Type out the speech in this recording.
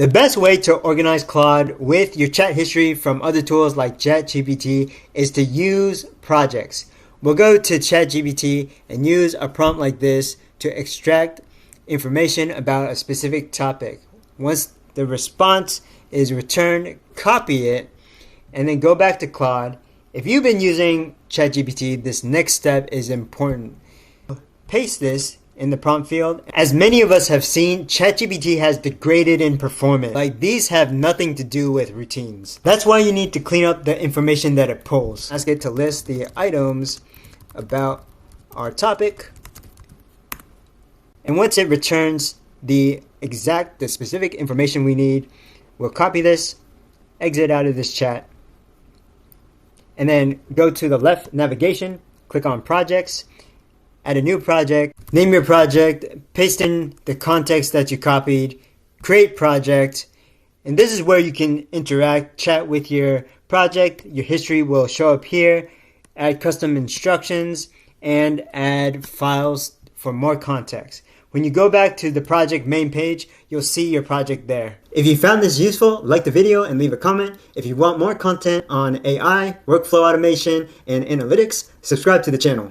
The best way to organize Claude with your chat history from other tools like ChatGPT is to use projects. We'll go to ChatGPT and use a prompt like this to extract information about a specific topic. Once the response is returned, copy it, and then go back to Claude. If you've been using ChatGPT, this next step is important. Paste this in the prompt field. As many of us have seen, ChatGPT has degraded in performance. Like, these have nothing to do with routines. That's why you need to clean up the information that it pulls. Ask it to list the items about our topic. And once it returns the specific information we need, we'll copy this, exit out of this chat, and then go to the left navigation, click on projects, add a new project, name your project, paste in the context that you copied, create project, and this is where you can interact, chat with your project. Your history will show up here, add custom instructions, and add files for more context. When you go back to the project main page, you'll see your project there. If you found this useful, like the video and leave a comment. If you want more content on AI, workflow automation, and analytics, subscribe to the channel.